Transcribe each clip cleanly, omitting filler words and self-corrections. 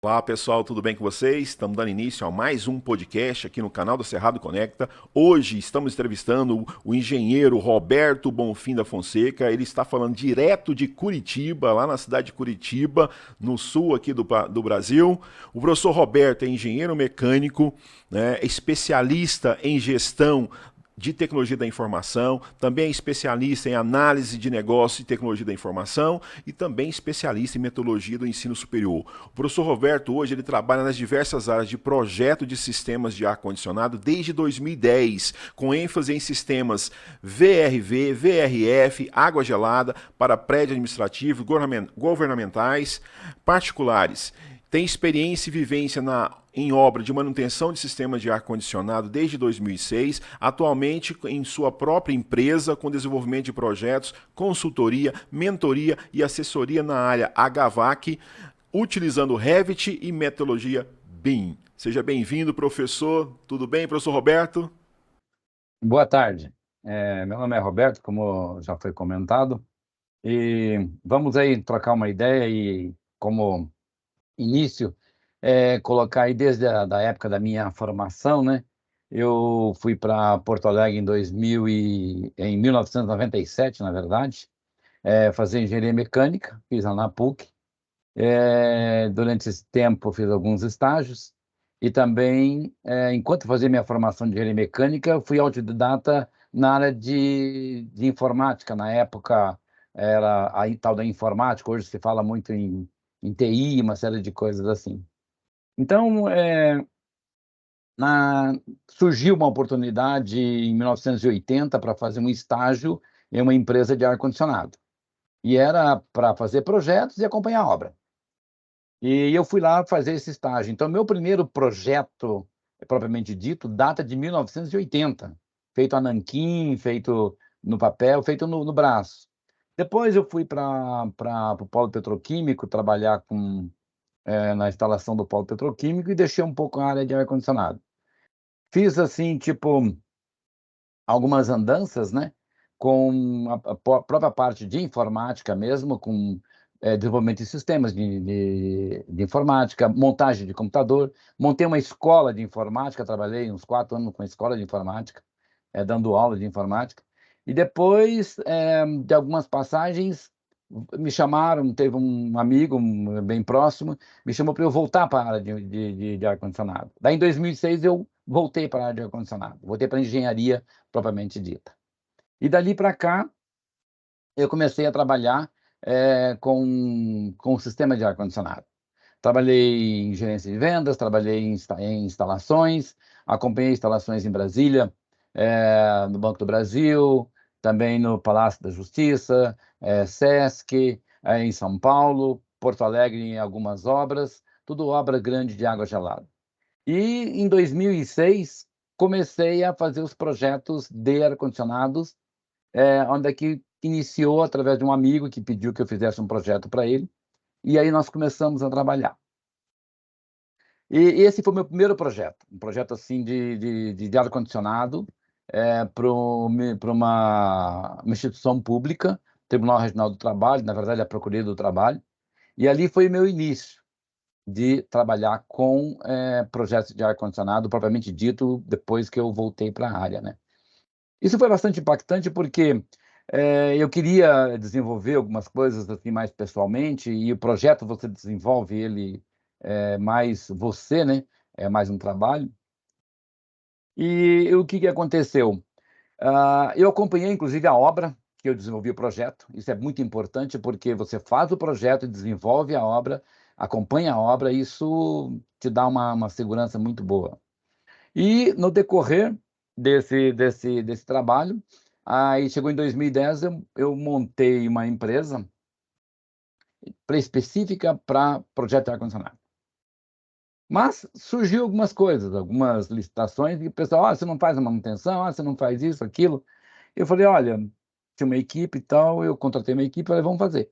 Olá pessoal, tudo bem com vocês? Estamos dando início a mais um podcast aqui no canal do Cerrado Conecta. Hoje estamos entrevistando o engenheiro Roberto Bonfim da Fonseca. Ele está falando direto de Curitiba, lá na cidade de Curitiba, no sul aqui do Brasil. O professor Roberto é engenheiro mecânico, né, é especialista em gestão de tecnologia da informação, também é especialista em análise de negócio e tecnologia da informação e também especialista em metodologia do ensino superior. O professor Roberto hoje ele trabalha nas diversas áreas de projeto de sistemas de ar-condicionado desde 2010, com ênfase em sistemas VRV, VRF, água gelada para prédios administrativos, governamentais, particulares. Tem experiência e vivência em obra de manutenção de sistemas de ar-condicionado desde 2006, atualmente em sua própria empresa, com desenvolvimento de projetos, consultoria, mentoria e assessoria na área HVAC, utilizando Revit e metodologia BIM. Seja bem-vindo, professor. Tudo bem, professor Roberto? Boa tarde. Meu nome é Roberto, como já foi comentado, e vamos aí trocar uma ideia e, como início, colocar aí desde a da época da minha formação, né? Eu fui para Porto Alegre em 1997, na verdade, fazer engenharia mecânica, fiz lá na PUC. Durante esse tempo, fiz alguns estágios e também, enquanto fazia minha formação de engenharia mecânica, eu fui autodidata na área de informática. Na época, era a tal da informática, hoje se fala muito em TI, uma série de coisas assim. Então, surgiu uma oportunidade em 1980 para fazer um estágio em uma empresa de ar-condicionado. E era para fazer projetos e acompanhar a obra. E eu fui lá fazer esse estágio. Então, meu primeiro projeto, propriamente dito, data de 1980, feito a nanquim, feito no papel, feito no braço. Depois eu fui para o polo petroquímico trabalhar na instalação do polo petroquímico e deixei um pouco a área de ar-condicionado. Fiz assim, tipo, algumas andanças, né, com a própria parte de informática mesmo, com desenvolvimento de sistemas de informática, montagem de computador. Montei uma escola de informática, trabalhei uns 4 anos com a escola de informática, dando aula de informática. E depois de algumas passagens, me chamaram, teve um amigo bem próximo, me chamou para eu voltar para a área de ar-condicionado. Daí, em 2006, eu voltei para a área de ar-condicionado, voltei para a engenharia propriamente dita. E dali para cá, eu comecei a trabalhar com o sistema de ar-condicionado. Trabalhei em gerência de vendas, trabalhei em instalações, acompanhei instalações em Brasília, no Banco do Brasil, também no Palácio da Justiça, Sesc, em São Paulo, Porto Alegre em algumas obras, tudo obra grande de água gelada. E em 2006 comecei a fazer os projetos de ar-condicionados, onde é que iniciou através de um amigo que pediu que eu fizesse um projeto para ele, e aí nós começamos a trabalhar. E esse foi o meu primeiro projeto, um projeto assim de ar-condicionado, para uma instituição pública, Tribunal Regional do Trabalho, na verdade a Procuradoria do Trabalho, e ali foi o meu início de trabalhar com projetos de ar-condicionado, propriamente dito, depois que eu voltei para a área, né? Isso foi bastante impactante porque eu queria desenvolver algumas coisas assim mais pessoalmente, e o projeto você desenvolve ele mais você, né? É mais um trabalho. E o que aconteceu? Eu acompanhei inclusive a obra que eu desenvolvi o projeto. Isso é muito importante porque você faz o projeto, desenvolve a obra, acompanha a obra, e isso te dá uma segurança muito boa. E no decorrer desse trabalho, aí chegou em 2010, eu montei uma empresa específica para projeto de ar-condicionado. Mas surgiu algumas coisas, algumas licitações, e o pessoal, você não faz a manutenção, você não faz isso, aquilo. Eu falei, olha, tinha uma equipe e tal, eu contratei uma equipe, falei, vamos fazer.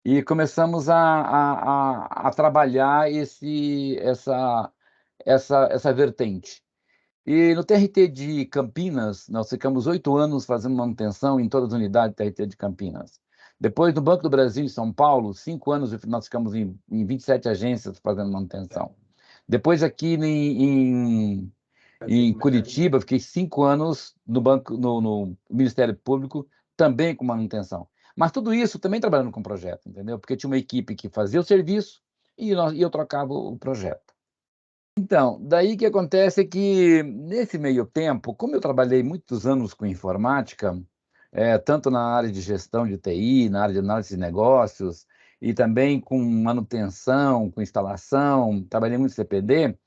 E começamos a trabalhar essa vertente. E no TRT de Campinas, nós ficamos 8 anos fazendo manutenção em todas as unidades do TRT de Campinas. Depois, no Banco do Brasil, em São Paulo, 5 anos nós ficamos em 27 agências fazendo manutenção. Depois, aqui em Curitiba, fiquei 5 anos no banco, no Ministério Público, também com manutenção. Mas tudo isso também trabalhando com projeto, entendeu? Porque tinha uma equipe que fazia o serviço e eu trocava o projeto. Então, daí que acontece é que, nesse meio tempo, como eu trabalhei muitos anos com informática, tanto na área de gestão de TI, na área de análise de negócios, e também com manutenção, com instalação, trabalhei muito em CPD,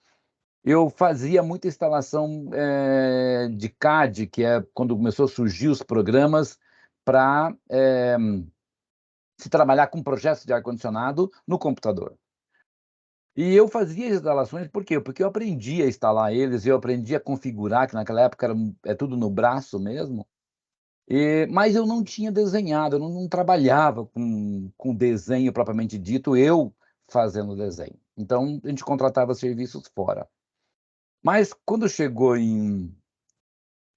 eu fazia muita instalação de CAD, que é quando começou a surgir os programas para se trabalhar com projetos de ar-condicionado no computador. E eu fazia as instalações, por quê? Porque eu aprendi a instalar eles, eu aprendi a configurar, que naquela época é tudo no braço mesmo, mas eu não tinha desenhado, eu não trabalhava com desenho propriamente dito, eu fazendo desenho. Então, a gente contratava serviços fora. Mas quando chegou em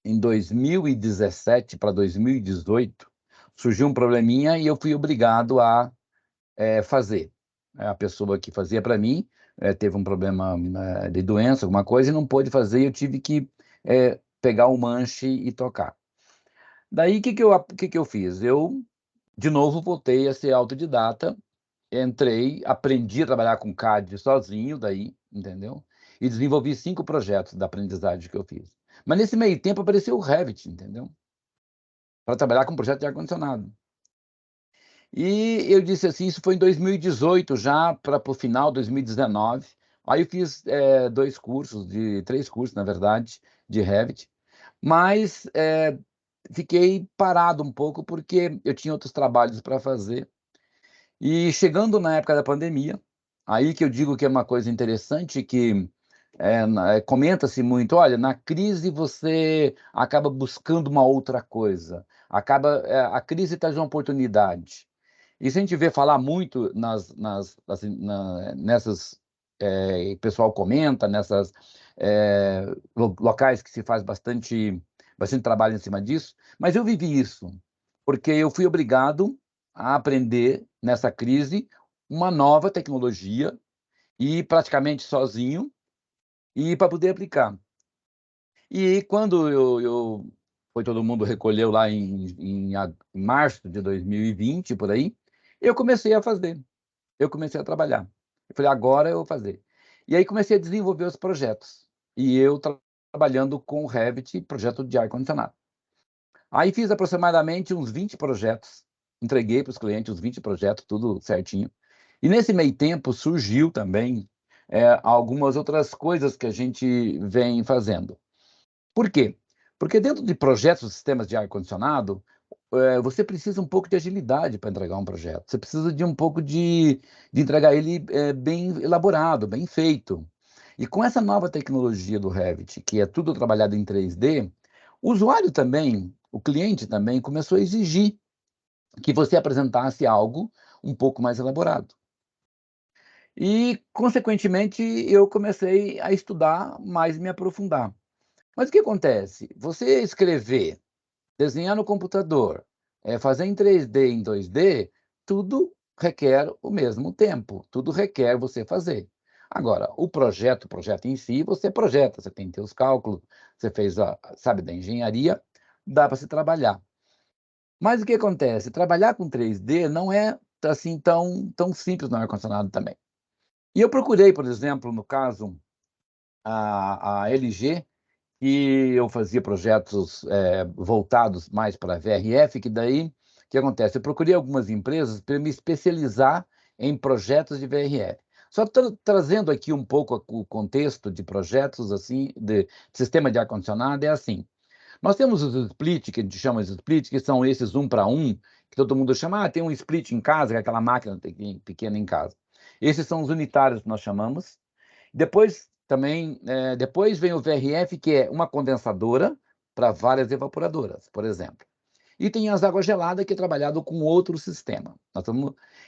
2017 para 2018, surgiu um probleminha e eu fui obrigado a fazer. A pessoa que fazia para mim teve um problema de doença, alguma coisa, e não pôde fazer, e eu tive que pegar o manche e tocar. Daí, o que eu fiz? Eu, de novo, voltei a ser autodidata, entrei, aprendi a trabalhar com CAD sozinho, daí, entendeu? E desenvolvi 5 projetos da aprendizagem que eu fiz. Mas nesse meio tempo apareceu o Revit, entendeu? Para trabalhar com projeto de ar-condicionado. E eu disse assim, isso foi em 2018, já para o final de 2019. Aí eu fiz 3 cursos, na verdade, de Revit. Mas fiquei parado um pouco porque eu tinha outros trabalhos para fazer. E chegando na época da pandemia, aí que eu digo que é uma coisa interessante que comenta-se muito, olha, na crise você acaba buscando uma outra coisa, a crise traz uma oportunidade. Isso a gente vê falar muito nessas, o pessoal comenta, nessas locais que se faz bastante trabalho em cima disso, mas eu vivi isso, porque eu fui obrigado a aprender nessa crise uma nova tecnologia e praticamente sozinho e para poder aplicar. E quando foi todo mundo recolheu lá em março de 2020, por aí, eu comecei a fazer, eu comecei a trabalhar. Eu falei, agora eu vou fazer. E aí comecei a desenvolver os projetos. E eu trabalhando com o Revit, projeto de ar-condicionado. Aí fiz aproximadamente uns 20 projetos, entreguei para os clientes uns 20 projetos, tudo certinho. E nesse meio tempo surgiu também algumas outras coisas que a gente vem fazendo. Por quê? Porque dentro de projetos de sistemas de ar-condicionado, você precisa um pouco de agilidade para entregar um projeto. Você precisa de um pouco de entregar ele bem elaborado, bem feito. E com essa nova tecnologia do Revit, que é tudo trabalhado em 3D, o usuário também, o cliente também, começou a exigir que você apresentasse algo um pouco mais elaborado. E, consequentemente, eu comecei a estudar mais e me aprofundar. Mas o que acontece? Você escrever, desenhar no computador, fazer em 3D, em 2D, tudo requer o mesmo tempo, tudo requer você fazer. Agora, o projeto em si, você projeta, você tem seus cálculos, você fez, sabe, da engenharia, dá para se trabalhar. Mas o que acontece? Trabalhar com 3D não é assim tão simples no ar-condicionado também. E eu procurei, por exemplo, no caso, a LG, e eu fazia projetos voltados mais para a VRF, que daí, o que acontece? Eu procurei algumas empresas para me especializar em projetos de VRF. Só trazendo aqui um pouco o contexto de projetos assim, de sistema de ar-condicionado, é assim. Nós temos os split, que a gente chama de split, que são esses 1 para 1, que todo mundo chama, tem um split em casa, que é aquela máquina pequena em casa. Esses são os unitários que nós chamamos. Depois também, depois vem o VRF, que é uma condensadora para várias evaporadoras, por exemplo. E tem as águas geladas, que é trabalhado com outro sistema.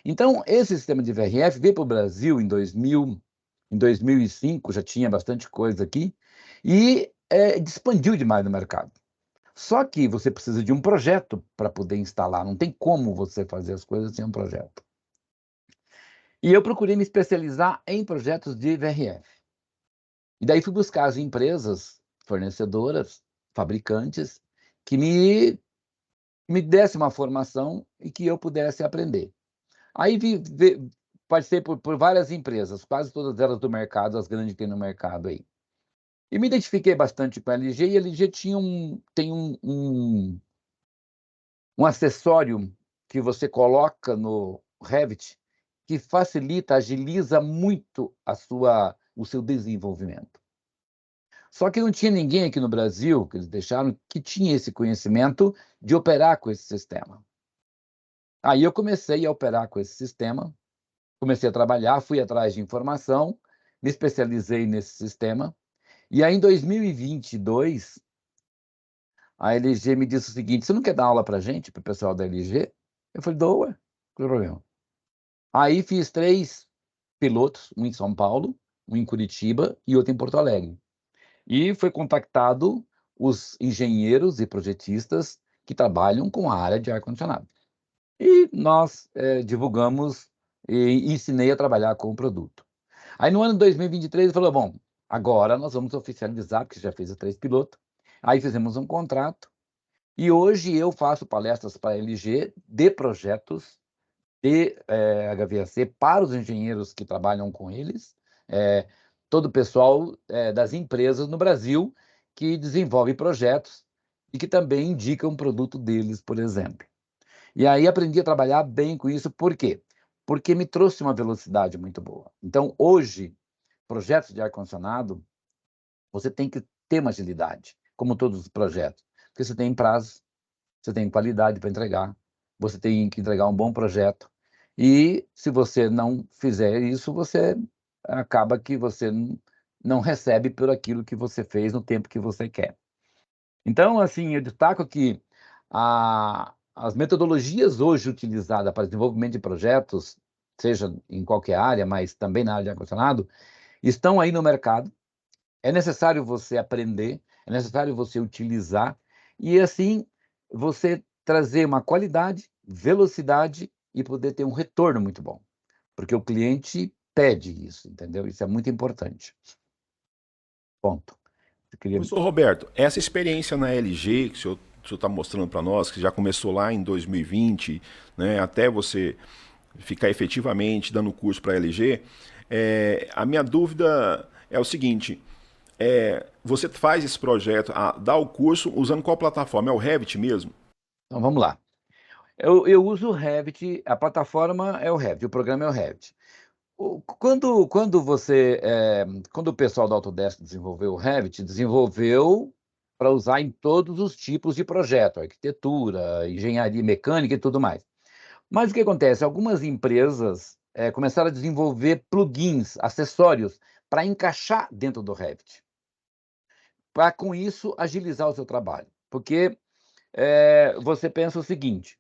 Então, esse sistema de VRF veio para o Brasil em 2005, já tinha bastante coisa aqui, e expandiu demais no mercado. Só que você precisa de um projeto para poder instalar, não tem como você fazer as coisas sem um projeto. E eu procurei me especializar em projetos de VRF. E daí fui buscar as empresas fornecedoras, fabricantes, que me desse uma formação e que eu pudesse aprender. Aí passei por várias empresas, quase todas elas do mercado, as grandes que tem no mercado aí. E me identifiquei bastante com a LG, e a LG tem um acessório que você coloca no Revit que facilita, agiliza muito o seu desenvolvimento. Só que não tinha ninguém aqui no Brasil, que eles deixaram, que tinha esse conhecimento de operar com esse sistema. Aí eu comecei a operar com esse sistema, comecei a trabalhar, fui atrás de informação, me especializei nesse sistema, e aí em 2022, a LG me disse o seguinte: você não quer dar aula para gente, para o pessoal da LG? Eu falei, dou, ué, qual é o problema? Aí fiz 3 pilotos, um em São Paulo, um em Curitiba e outro em Porto Alegre. E foi contactado os engenheiros e projetistas que trabalham com a área de ar-condicionado. E nós divulgamos e ensinei a trabalhar com o produto. Aí no ano de 2023 ele falou, bom, agora nós vamos oficializar, porque você já fez os 3 pilotos. Aí fizemos um contrato e hoje eu faço palestras para a LG de projetos de HVAC para os engenheiros que trabalham com eles, todo o pessoal das empresas no Brasil que desenvolve projetos e que também indicam um produto deles, por exemplo. E aí aprendi a trabalhar bem com isso, por quê? Porque me trouxe uma velocidade muito boa. Então, hoje, projetos de ar-condicionado, você tem que ter uma agilidade, como todos os projetos, porque você tem prazo, você tem qualidade para entregar, você tem que entregar um bom projeto. E se você não fizer isso, você acaba que você não recebe por aquilo que você fez no tempo que você quer. Então, assim, eu destaco que as metodologias hoje utilizadas para desenvolvimento de projetos, seja em qualquer área, mas também na área de ar-condicionado, estão aí no mercado. É necessário você aprender, é necessário você utilizar, e assim você trazer uma qualidade, velocidade e poder ter um retorno muito bom. Porque o cliente pede isso, entendeu? Isso é muito importante. Ponto. Eu queria... Professor Roberto, essa experiência na LG que o senhor está mostrando para nós, que já começou lá em 2020, né, até você ficar efetivamente dando curso para a LG, a minha dúvida é o seguinte: você faz esse projeto, dá o curso usando qual plataforma? É o Revit mesmo? Então vamos lá. Eu uso o Revit, a plataforma é o Revit, o programa é o Revit. Quando o pessoal da Autodesk desenvolveu o Revit, desenvolveu para usar em todos os tipos de projeto, arquitetura, engenharia mecânica e tudo mais. Mas o que acontece? Algumas empresas começaram a desenvolver plugins, acessórios, para encaixar dentro do Revit, para com isso agilizar o seu trabalho. Porque você pensa o seguinte,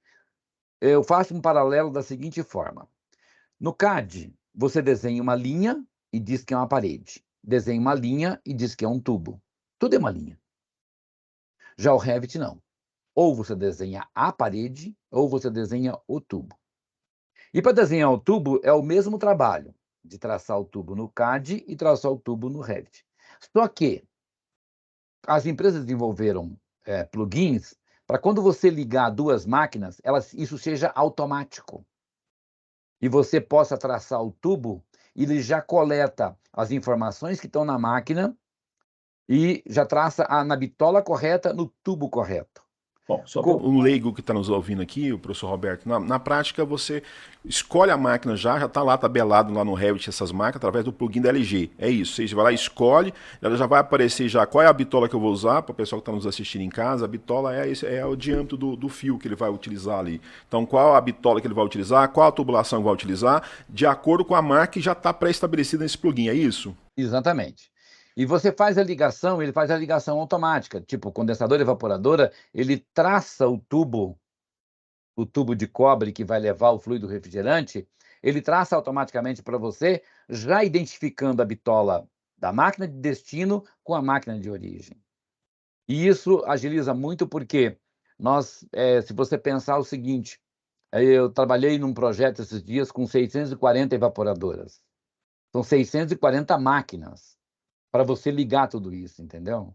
eu faço um paralelo da seguinte forma. No CAD, você desenha uma linha e diz que é uma parede. Desenha uma linha e diz que é um tubo. Tudo é uma linha. Já o Revit, não. Ou você desenha a parede, ou você desenha o tubo. E para desenhar o tubo, é o mesmo trabalho de traçar o tubo no CAD e traçar o tubo no Revit. Só que as empresas desenvolveram plugins para quando você ligar 2 máquinas, isso seja automático. E você possa traçar o tubo, e ele já coleta as informações que estão na máquina e já traça na bitola correta, no tubo correto. Bom, só para o leigo que está nos ouvindo aqui, o professor Roberto, na prática você escolhe a máquina já está lá tabelado lá no Revit essas máquinas através do plugin da LG. É isso, você vai lá, escolhe, ela já vai aparecer já qual é a bitola que eu vou usar, para o pessoal que está nos assistindo em casa, a bitola é o diâmetro do fio que ele vai utilizar ali. Então qual a bitola que ele vai utilizar, qual a tubulação que vai utilizar, de acordo com a marca que já está pré-estabelecida nesse plugin, é isso? Exatamente. E você faz a ligação, ele faz a ligação automática, tipo condensador e evaporadora, ele traça o tubo de cobre que vai levar o fluido refrigerante, ele traça automaticamente para você, já identificando a bitola da máquina de destino com a máquina de origem. E isso agiliza muito porque se você pensar o seguinte, eu trabalhei num projeto esses dias com 640 evaporadoras. São 640 máquinas para você ligar tudo isso, entendeu?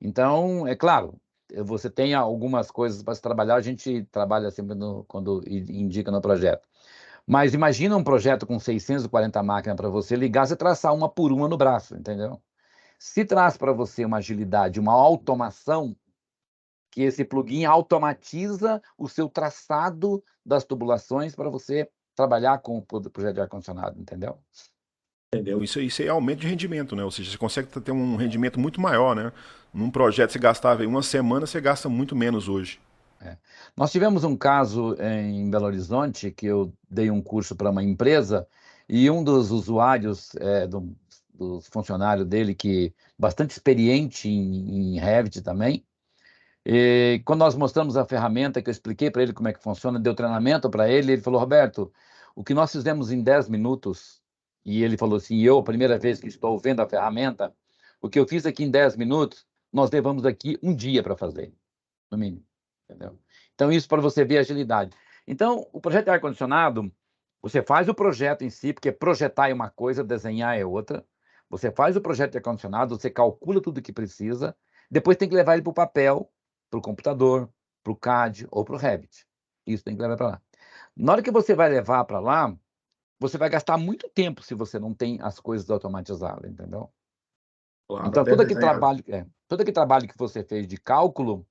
Então, é claro, você tem algumas coisas para se trabalhar, a gente trabalha sempre quando indica no projeto. Mas imagina um projeto com 640 máquinas para você ligar, você traçar uma por uma no braço, entendeu? Se traz para você uma agilidade, uma automação, que esse plugin automatiza o seu traçado das tubulações para você trabalhar com o projeto de ar-condicionado, entendeu? Entendeu? Isso aí é aumento de rendimento, né? Ou seja, você consegue ter um rendimento muito maior, né? Num projeto você gastava em uma semana, você gasta muito menos hoje. É. Nós tivemos um caso em Belo Horizonte que eu dei um curso para uma empresa e um dos usuários, dos funcionários dele, que bastante experiente em Revit também, e quando nós mostramos a ferramenta, que eu expliquei para ele como é que funciona, deu treinamento para ele, ele falou, Roberto, o que nós fizemos em 10 minutos, e ele falou assim, eu, a primeira vez que estou vendo a ferramenta, o que eu fiz aqui em 10 minutos, nós levamos aqui um dia para fazer, no mínimo. Entendeu? Então, isso para você ver a agilidade. Então, o projeto de ar-condicionado, você faz o projeto em si, porque projetar é uma coisa, desenhar é outra. Você faz o projeto de ar-condicionado, você calcula tudo o que precisa, depois tem que levar ele para o papel, para o computador, para o CAD ou para o Revit. Isso tem que levar para lá. Na hora que você vai levar para lá, você vai gastar muito tempo se você não tem as coisas automatizadas, entendeu? Claro, Então, até desenhar. todo aquele trabalho que você fez de cálculo,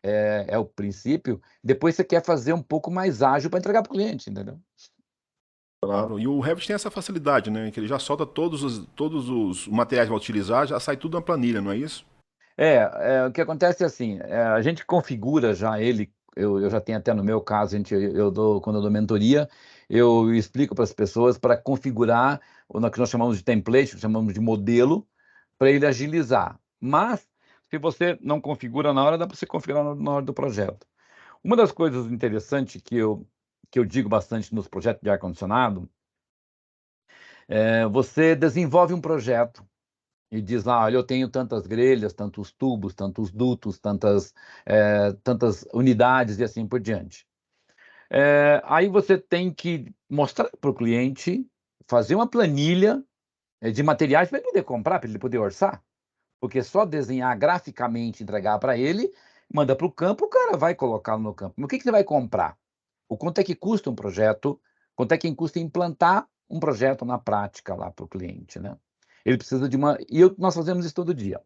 é o princípio, depois você quer fazer um pouco mais ágil para entregar para o cliente, entendeu? Claro. E o Revit tem essa facilidade, né? Que ele já solta todos os materiais que vai utilizar, já sai tudo na planilha, não é isso? O que acontece é assim, a gente configura já ele, eu já tenho até no meu caso, quando eu dou mentoria, eu explico para as pessoas para configurar o que nós chamamos de template, que chamamos de modelo, para ele agilizar. Mas, se você não configura na hora, dá para você configurar na hora do projeto. Uma das coisas interessantes que eu digo bastante nos projetos de ar-condicionado, você desenvolve um projeto e diz lá, olha, eu tenho tantas grelhas, tantos tubos, tantos dutos, tantas unidades e assim por diante. Aí você tem que mostrar para o cliente, fazer uma planilha de materiais para ele poder comprar, para ele poder orçar, porque só desenhar graficamente, entregar para ele, manda para o campo, o cara vai colocá-lo no campo. Mas o que que você vai comprar? O quanto é que custa um projeto? Quanto é que custa implantar um projeto na prática lá para o cliente, né? Ele precisa de uma. Nós fazemos isso todo dia.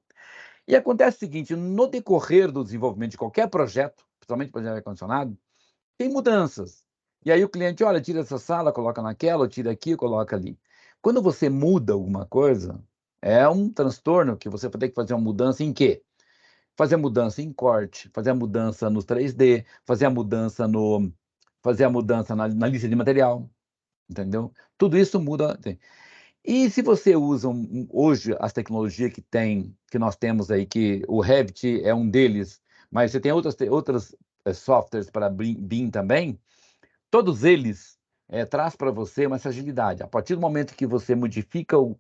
E acontece o seguinte: no decorrer do desenvolvimento de qualquer projeto, principalmente projeto de ar-condicionado, tem mudanças. E aí o cliente, olha, tira essa sala, coloca naquela, ou tira aqui, coloca ali. Quando você muda alguma coisa, é um transtorno que você vai ter que fazer uma mudança em quê? Fazer a mudança em corte, fazer a mudança no 3D, fazer a mudança na lista de material, entendeu? Tudo isso muda. E se você usa hoje as tecnologias que nós temos aí, que o Revit é um deles, mas você tem outras softwares para BIM também, todos eles traz para você uma agilidade. A partir do momento que você modifica o,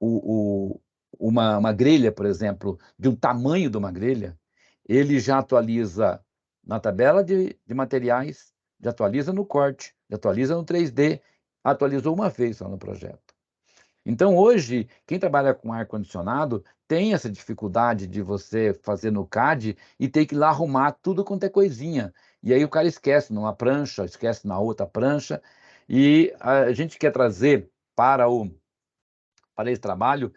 o- uma grelha, por exemplo, de um tamanho de uma grelha, ele já atualiza na tabela de materiais, já atualiza no corte, já atualiza no 3D, atualizou uma vez só no projeto. Então, hoje, quem trabalha com ar-condicionado tem essa dificuldade de você fazer no CAD e ter que ir lá arrumar tudo quanto é coisinha. E aí o cara esquece numa prancha, esquece na outra prancha. E a gente quer trazer para esse trabalho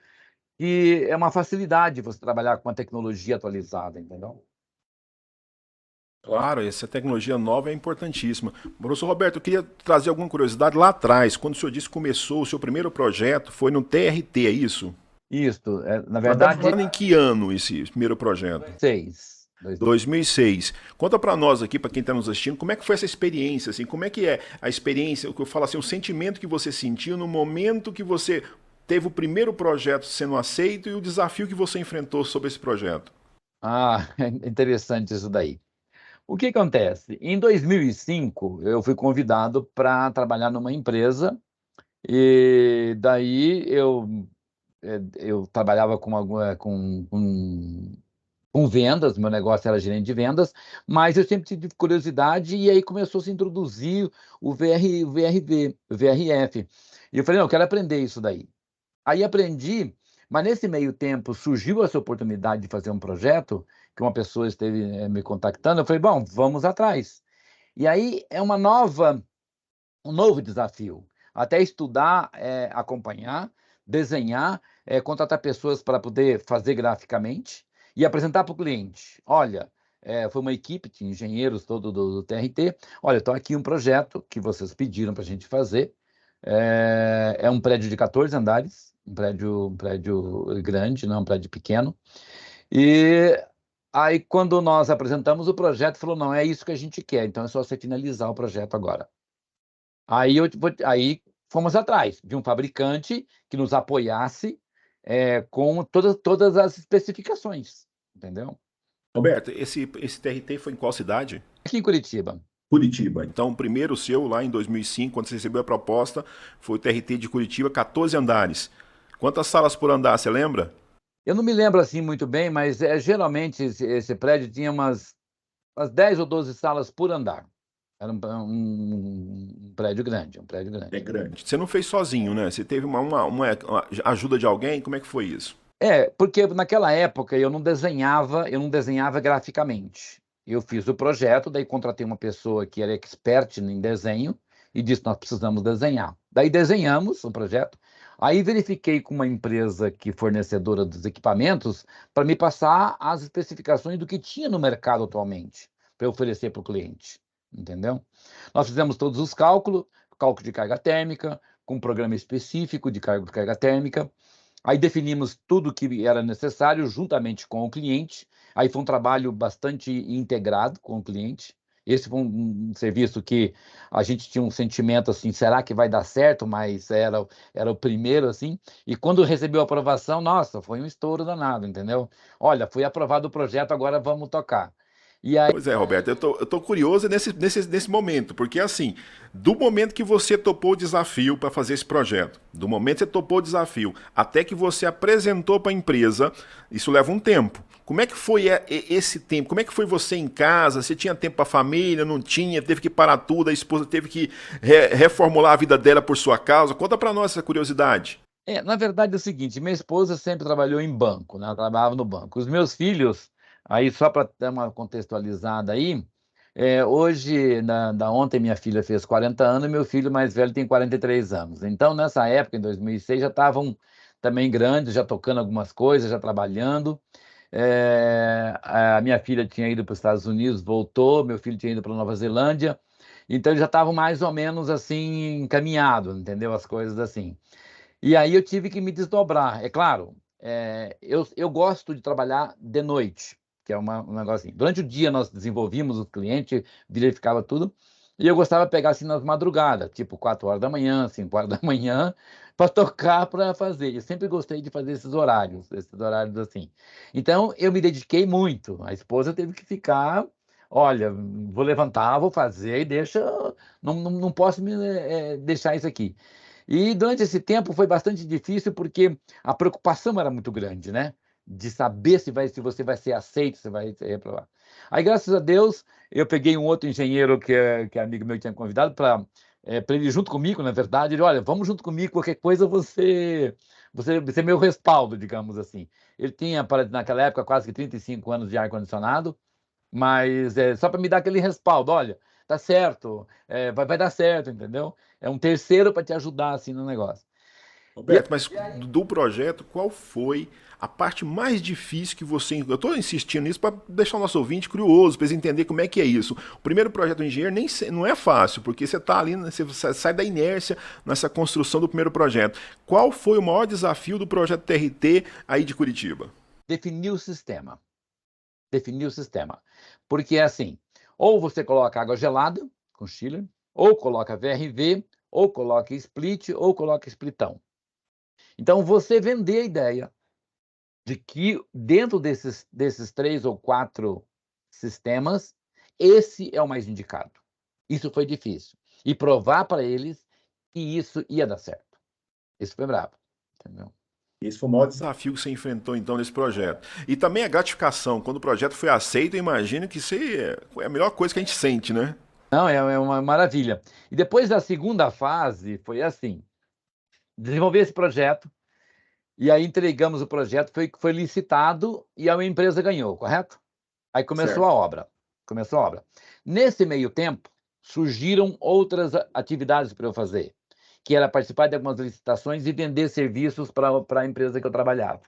que é uma facilidade você trabalhar com a tecnologia atualizada, entendeu? Claro, essa tecnologia nova é importantíssima. Professor Roberto, eu queria trazer alguma curiosidade lá atrás, quando o senhor disse que começou o seu primeiro projeto, foi no TRT, é isso? Isso, na Nós estamos verdade, falando em que ano esse primeiro projeto? 2006. 2006. Conta para nós aqui, para quem está nos assistindo, como é que foi essa experiência, assim, como é que é a experiência, o que eu falo assim, o sentimento que você sentiu no momento que você teve o primeiro projeto sendo aceito e o desafio que você enfrentou sobre esse projeto. É interessante isso daí. O que acontece? Em 2005, eu fui convidado para trabalhar numa empresa e daí eu trabalhava com com vendas, meu negócio era gerente de vendas, mas eu sempre tive curiosidade e aí começou a se introduzir o VRV, o VRF. E eu falei, não, eu quero aprender isso daí. Aí aprendi, mas nesse meio tempo surgiu essa oportunidade de fazer um projeto, que uma pessoa esteve me contactando, eu falei, bom, vamos atrás. E aí é um novo desafio, até estudar, acompanhar, desenhar, contratar pessoas para poder fazer graficamente e apresentar para o cliente. Olha, foi uma equipe de engenheiros todo do TRT. Olha, estou aqui um projeto que vocês pediram para a gente fazer. É um prédio de 14 andares, um prédio grande, não é um prédio pequeno. E aí, quando nós apresentamos o projeto, falou: não, é isso que a gente quer, então é só você finalizar o projeto agora. Aí fomos atrás de um fabricante que nos apoiasse, com todas as especificações, entendeu? Roberto, esse TRT foi em qual cidade? Aqui em Curitiba. Curitiba. Então, o primeiro seu, lá em 2005, quando você recebeu a proposta, foi o TRT de Curitiba, 14 andares. Quantas salas por andar, você lembra? Eu não me lembro assim muito bem, mas geralmente esse prédio tinha umas 10 ou 12 salas por andar. Era um prédio grande, um prédio É grande. grande. Você não fez sozinho, né? Você teve uma ajuda de alguém? Como é que foi isso? Porque naquela época eu não desenhava graficamente. Eu fiz o projeto, daí contratei uma pessoa que era expert em desenho e disse: nós precisamos desenhar. Daí desenhamos o projeto. Aí verifiquei com uma empresa que fornecedora dos equipamentos para me passar as especificações do que tinha no mercado atualmente para oferecer para o cliente, entendeu? Nós fizemos todos os cálculos, cálculo de carga térmica, com um programa específico de carga térmica. Aí definimos tudo que era necessário juntamente com o cliente. Aí foi um trabalho bastante integrado com o cliente. Esse foi um serviço que a gente tinha um sentimento assim, será que vai dar certo? Mas era o primeiro assim. E quando recebeu a aprovação, nossa, foi um estouro danado, entendeu? Olha, foi aprovado o projeto, agora vamos tocar. E aí, Pois é, Roberto, eu tô curioso nesse momento, porque assim, do momento que você topou o desafio para fazer esse projeto, do momento que você topou o desafio, até que você apresentou para a empresa, isso leva um tempo. Como é que foi esse tempo? Como é que foi você em casa? Você tinha tempo para a família? Não tinha? Teve que parar tudo? A esposa teve que reformular a vida dela por sua causa? Conta para nós essa curiosidade. na verdade é o seguinte, minha esposa sempre trabalhou em banco, né? Ela trabalhava no banco. Os meus filhos, aí só para dar uma contextualizada aí, hoje, da ontem minha filha fez 40 anos e meu filho mais velho tem 43 anos. Então, nessa época, em 2006, já estavam também grandes, já tocando algumas coisas, já trabalhando. A minha filha tinha ido para os Estados Unidos, voltou, meu filho tinha ido para Nova Zelândia. Então, eles já estavam mais ou menos assim encaminhados, entendeu? As coisas assim. E aí eu tive que me desdobrar. É claro, eu gosto de trabalhar de noite, que é um negócio assim. Durante o dia nós desenvolvíamos o cliente, verificava tudo, e eu gostava de pegar assim nas madrugadas, tipo 4 horas da manhã, 5 horas da manhã, para tocar, para fazer. Eu sempre gostei de fazer esses horários assim. Então eu me dediquei muito. A esposa teve que ficar. Olha, vou levantar, vou fazer e deixa. Não posso me deixar isso aqui. E durante esse tempo foi bastante difícil porque a preocupação era muito grande, né? De saber se você vai ser aceito, se vai ser reprovado. Aí, graças a Deus, eu peguei um outro engenheiro que amigo meu tinha convidado para ele ir junto comigo, na verdade. Ele, olha, vamos junto comigo, qualquer coisa você é meu respaldo, digamos assim. Ele tinha, naquela época, quase que 35 anos de ar-condicionado, mas só para me dar aquele respaldo, olha, tá certo, vai dar certo, entendeu? É um terceiro para te ajudar assim no negócio. E Roberto, mas do projeto, qual foi a parte mais difícil que você. Eu estou insistindo nisso para deixar o nosso ouvinte curioso, para eles entenderem como é que é isso. O primeiro projeto do engenheiro não é fácil, porque você está ali, você sai da inércia nessa construção do primeiro projeto. Qual foi o maior desafio do projeto TRT aí de Curitiba? definir o sistema, definir o sistema, porque é assim, ou você coloca água gelada com chiller, ou coloca VRV, ou coloca split, ou coloca splitão. Então você vender a ideia de que dentro desses 3 ou 4 sistemas, esse é o mais indicado. Isso foi difícil. E provar para eles que isso ia dar certo. Isso foi bravo, entendeu? Esse foi o maior desafio que você enfrentou, então, nesse projeto. E também a gratificação, quando o projeto foi aceito, eu imagino que isso é a melhor coisa que a gente sente, né? Não, é uma maravilha. E depois da segunda fase, foi assim: desenvolver esse projeto, e aí entregamos o projeto, foi licitado e a empresa ganhou, correto? Aí começou a Certo. obra. Começou a obra. Nesse meio tempo, surgiram outras atividades para eu fazer, que era participar de algumas licitações e vender serviços para a empresa que eu trabalhava.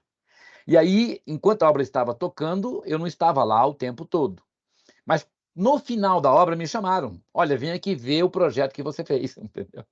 E aí, enquanto a obra estava tocando, eu não estava lá o tempo todo. Mas no final da obra me chamaram. Olha, vem aqui ver o projeto que você fez, entendeu?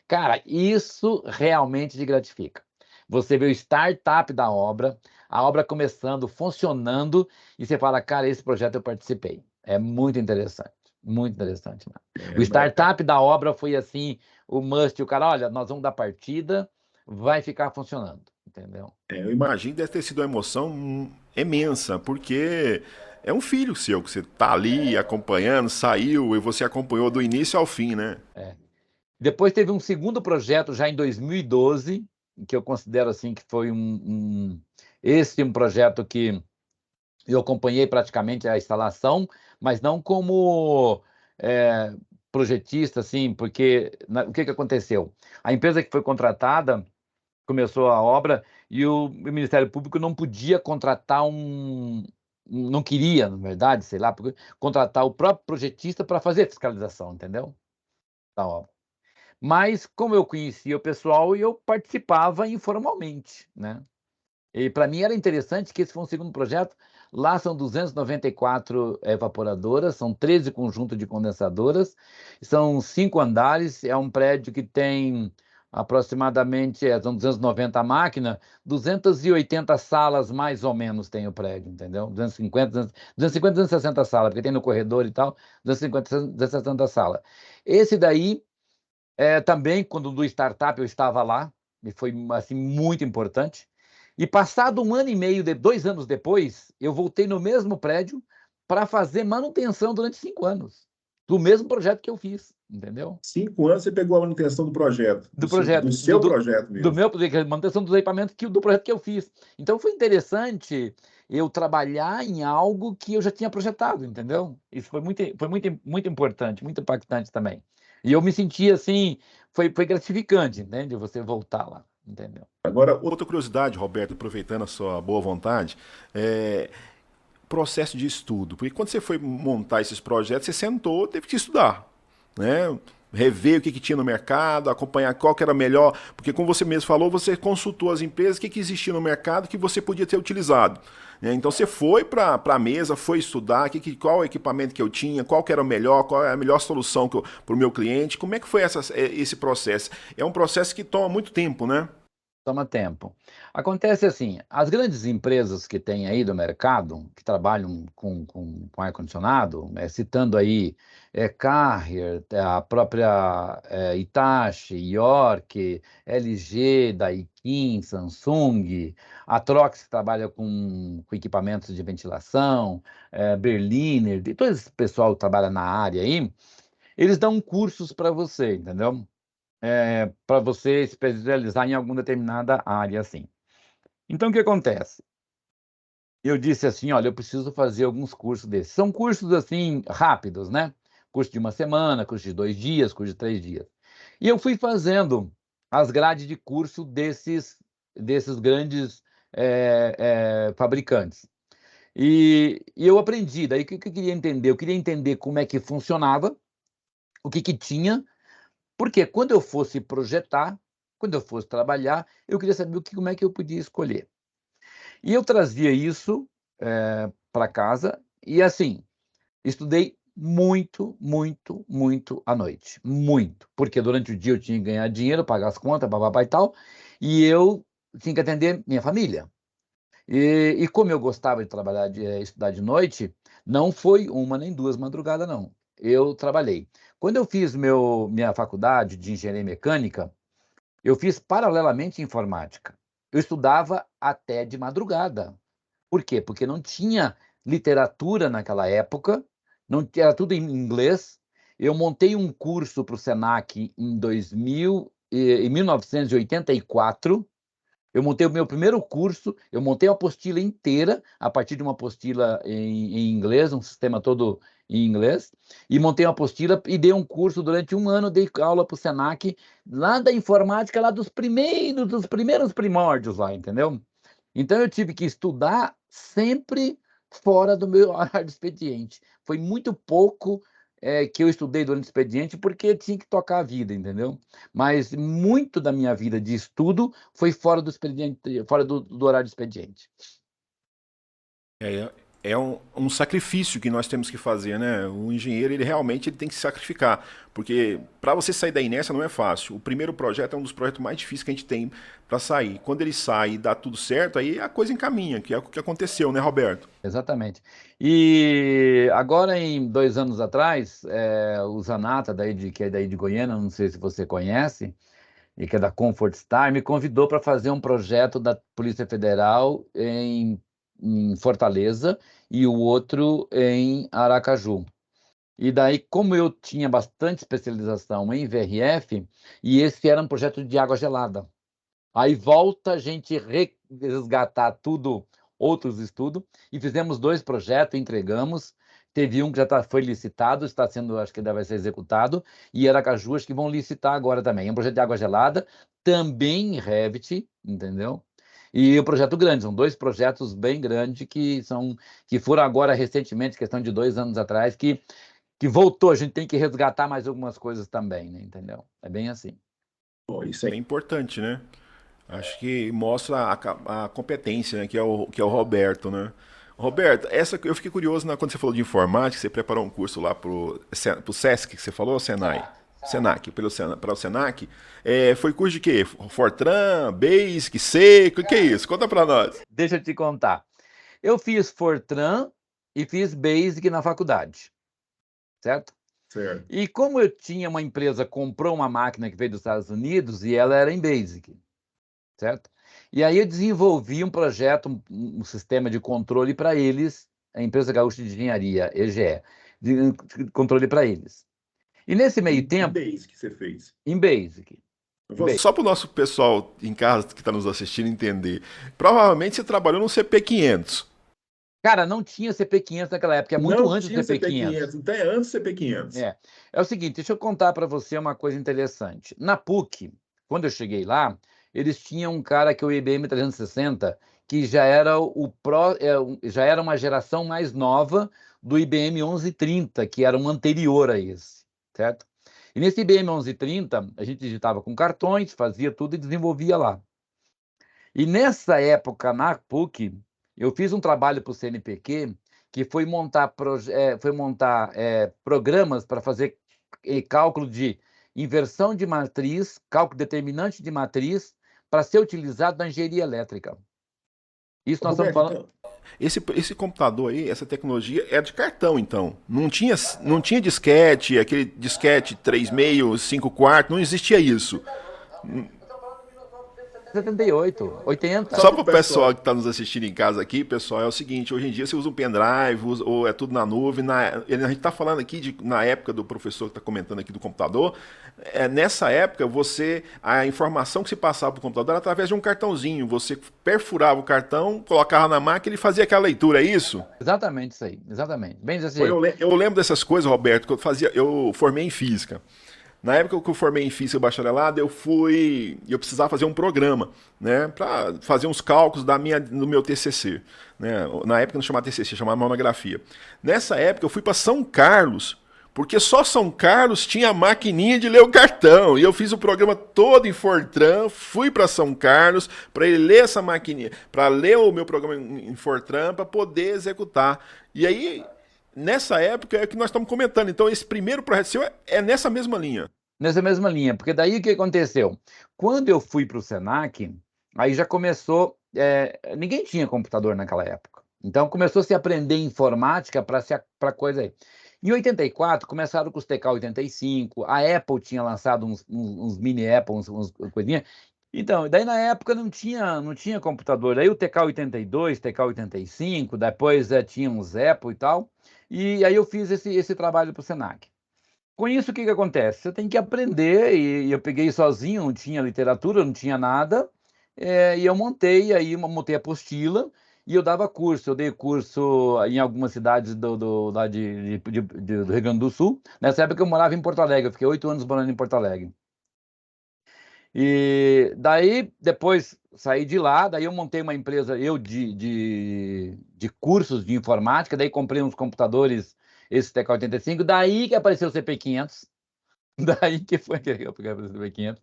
Cara, isso realmente te gratifica. Você vê o startup da obra, a obra começando, funcionando, e você fala, cara, esse projeto eu participei. É muito interessante, né? O startup da obra foi assim, o must, o cara, olha, nós vamos dar partida, vai ficar funcionando, entendeu? Eu imagino que deve ter sido uma emoção imensa, porque é um filho seu que você tá ali acompanhando, saiu e você acompanhou do início ao fim, né? É. Depois teve um segundo projeto, já em 2012, que eu considero assim que foi esse um projeto que eu acompanhei praticamente a instalação, mas não como é, projetista, assim, porque o que aconteceu? A empresa que foi contratada começou a obra e o Ministério Público não podia contratar não queria, na verdade, sei lá, contratar o próprio projetista para fazer a fiscalização, entendeu? Da obra. Mas como eu conhecia o pessoal, eu participava informalmente, né? E para mim era interessante que esse foi um segundo projeto. Lá são 294 evaporadoras, são 13 conjuntos de condensadoras, são 5 andares, é um prédio que tem aproximadamente, são 290 máquinas, 280 salas mais ou menos tem o prédio, entendeu? 250, 260 salas, porque tem no corredor e tal, 250, 260 salas. Esse daí, também, quando do startup eu estava lá, e foi assim, muito importante. E passado um ano e meio, 2 anos depois, eu voltei no mesmo prédio para fazer manutenção durante 5 anos, do mesmo projeto que eu fiz, entendeu? 5 anos você pegou a manutenção do projeto, Do do projeto, seu projeto do mesmo. meu manutenção dos equipamentos do projeto que eu fiz. Então foi interessante eu trabalhar em algo que eu já tinha projetado, entendeu? Isso foi muito importante, muito impactante também. E eu me senti assim, foi gratificante, entende? Você voltar lá, entendeu? Agora, outra curiosidade, Roberto, aproveitando a sua boa vontade, é processo de estudo. Porque quando você foi montar esses projetos, você sentou, teve que estudar, né? Rever o que tinha no mercado, acompanhar qual que era melhor, porque como você mesmo falou, você consultou as empresas, o que existia no mercado que você podia ter utilizado. Né? Então você foi para a mesa, foi estudar qual o equipamento que eu tinha, qual que era o melhor, qual é a melhor solução para o meu cliente, como é que foi esse processo? É um processo que toma muito tempo, né? Toma tempo. Acontece assim, as grandes empresas que tem aí do mercado, que trabalham com ar-condicionado, citando aí Carrier, a própria Hitachi, York, LG, Daikin, Samsung, a Trox, que trabalha com equipamentos de ventilação, Berliner, e todo esse pessoal que trabalha na área aí, eles dão cursos para você, entendeu? Para você especializar em alguma determinada área, assim. Então, o que acontece? Eu disse assim, olha, eu preciso fazer alguns cursos desses. São cursos, assim, rápidos, né? Curso de uma semana, curso de 2 dias, curso de 3 dias. E eu fui fazendo as grades de curso desses grandes fabricantes. E eu aprendi, daí o que eu queria entender? Eu queria entender como é que funcionava, o que tinha. Porque quando eu fosse projetar, quando eu fosse trabalhar, eu queria saber como é que eu podia escolher. E eu trazia isso para casa e, assim, estudei muito, muito, muito à noite. Muito. Porque durante o dia eu tinha que ganhar dinheiro, pagar as contas, papapá e tal, e eu tinha que atender minha família. E como eu gostava de trabalhar, estudar de noite, não foi uma nem duas madrugadas, não. Eu trabalhei. Quando eu fiz minha faculdade de engenharia mecânica, eu fiz paralelamente informática. Eu estudava até de madrugada. Por quê? Porque não tinha literatura naquela época, não era tudo em inglês. Eu montei um curso para o Senac em 1984, Eu montei o meu primeiro curso, eu montei a apostila inteira, a partir de uma apostila em inglês, um sistema todo em inglês, e montei uma apostila e dei um curso durante um ano, dei aula para o Senac, lá da informática, lá dos primeiros primórdios lá, entendeu? Então eu tive que estudar sempre fora do meu horário de expediente. Foi muito pouco que eu estudei durante o expediente porque tinha que tocar a vida, entendeu? Mas muito da minha vida de estudo foi fora do expediente, fora do horário de expediente. É, é um sacrifício que nós temos que fazer, né? O engenheiro, ele realmente ele tem que se sacrificar, porque para você sair da inércia não é fácil. O primeiro projeto é um dos projetos mais difíceis que a gente tem para sair. Quando ele sai e dá tudo certo, aí a coisa encaminha, que é o que aconteceu, né, Roberto? Exatamente. E agora, em 2 anos atrás, o Zanata, que é daí de Goiânia, não sei se você conhece, e que é da Comfort Star, me convidou para fazer um projeto da Polícia Federal em Fortaleza e o outro em Aracaju. E daí, como eu tinha bastante especialização em VRF, e esse era um projeto de água gelada. Aí volta a gente resgatar tudo, outros estudos, e fizemos 2 projetos, entregamos. Teve um que foi licitado, está sendo, acho que ainda vai ser executado, e Aracaju, acho que vão licitar agora também. É um projeto de água gelada, também em Revit, entendeu? E o projeto grande, são 2 projetos bem grandes que foram agora recentemente, questão de 2 anos atrás, que voltou. A gente tem que resgatar mais algumas coisas também, né? Entendeu? É bem assim. Pô, isso é importante, né? Acho que mostra a competência, né, que é o Roberto, né? Roberto, essa eu fiquei curioso quando você falou de informática, você preparou um curso lá pro Sesc, que você falou, Senai? Senac, para o Senac. Foi curso de quê? Fortran, Basic, C, o que é isso? Conta para nós. Deixa eu te contar. Eu fiz Fortran e fiz Basic na faculdade, certo? Certo. E como eu tinha uma empresa, comprou uma máquina que veio dos Estados Unidos e ela era em Basic, certo? E aí eu desenvolvi um projeto, um sistema de controle para eles, a Empresa Gaúcha de Engenharia, EGE, de controle para eles. E nesse meio Em tempo, Basic que você fez. em Basic. Só para o nosso pessoal em casa que está nos assistindo entender. Provavelmente você trabalhou no CP500. Cara, não tinha CP500 naquela época, é muito Não antes do tinha CP500. CP500, então é antes do CP500. É o seguinte, deixa eu contar para você uma coisa interessante. Na PUC, quando eu cheguei lá, eles tinham um cara que é o IBM 360, que já era já era uma geração mais nova do IBM 1130, que era um anterior a esse, certo? E nesse IBM 1130, a gente digitava com cartões, fazia tudo e desenvolvia lá. E nessa época, na PUC, eu fiz um trabalho para o CNPq, que foi montar programas para fazer cálculo de inversão de matriz, cálculo determinante de matriz, para ser utilizado na engenharia elétrica. Isso nós estamos Roberto, falando. então, esse computador aí, essa tecnologia é de cartão, então. Não tinha disquete, aquele disquete 3,5, 5 quartos, não existia isso. 78, 80. Só para o pessoal que está nos assistindo em casa aqui, pessoal, é o seguinte: hoje em dia você usa um pendrive, ou é tudo na nuvem. A gente está falando aqui na época do professor que está comentando aqui do computador. Nessa época, a informação que se passava para o computador era através de um cartãozinho. Você perfurava o cartão, colocava na máquina e fazia aquela leitura, é isso? Exatamente isso aí, exatamente. Bem desse Pô, Eu, jeito. le- eu lembro dessas coisas, Roberto, que eu formei em física. Na época que eu formei em física bacharelado, eu precisava fazer um programa, né, para fazer uns cálculos no meu TCC, né? Na época não chamava TCC, chamava monografia. Nessa época eu fui para São Carlos, porque só São Carlos tinha a maquininha de ler o cartão. E eu fiz o programa todo em Fortran, fui para São Carlos para ele ler essa maquininha, para ler o meu programa em Fortran para poder executar. E aí nessa época é que nós estamos comentando. Então, esse primeiro projeto seu é nessa mesma linha. Nessa mesma linha, porque daí o que aconteceu? Quando eu fui para o Senac, aí já começou. Ninguém tinha computador naquela época. Então começou a se aprender informática para coisa aí. Em 84, começaram com os TK-85, a Apple tinha lançado uns mini Apple, uns coisinhas. Então, daí na época não tinha computador. Aí o TK-82, TK-85, depois tinha uns Apple e tal. E aí eu fiz esse trabalho para o Senac. Com isso, o que acontece? Você tem que aprender, e eu peguei sozinho, não tinha literatura, não tinha nada, e eu montei a apostila e eu dava curso. Eu dei curso em algumas cidades lá do Rio Grande do Sul. Nessa época eu morava em Porto Alegre, eu fiquei 8 anos morando em Porto Alegre. E daí, depois saí de lá, daí eu montei uma empresa, de cursos de informática, daí comprei uns computadores, esse TK-85, daí que apareceu o CP500, daí que foi que apareceu o CP500,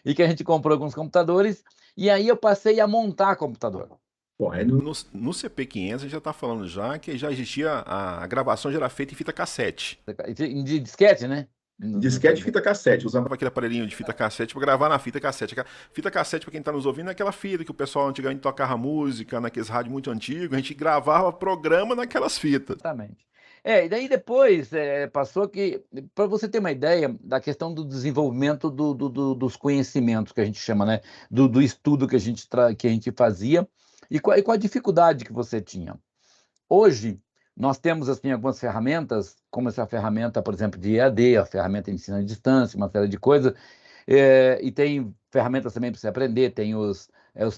e que a gente comprou alguns computadores, e aí eu passei a montar computador. Bom, no CP500 a gente já está falando já que já existia, a gravação já era feita em fita cassete. De disquete, né? Disquete e fita cassete. Usava aquele aparelhinho de fita cassete para gravar na fita cassete. Fita cassete, para quem está nos ouvindo, é aquela fita que o pessoal antigamente tocava música, naqueles rádios muito antigos. A gente gravava programa naquelas fitas. Exatamente. E daí depois passou que, para você ter uma ideia da questão do desenvolvimento dos conhecimentos que a gente chama, né? Do estudo que a gente fazia e qual a dificuldade que você tinha. Hoje, nós temos assim, algumas ferramentas, como essa ferramenta, por exemplo, de EAD, a ferramenta de ensino à distância, uma série de coisas, e tem ferramentas também para você aprender, tem os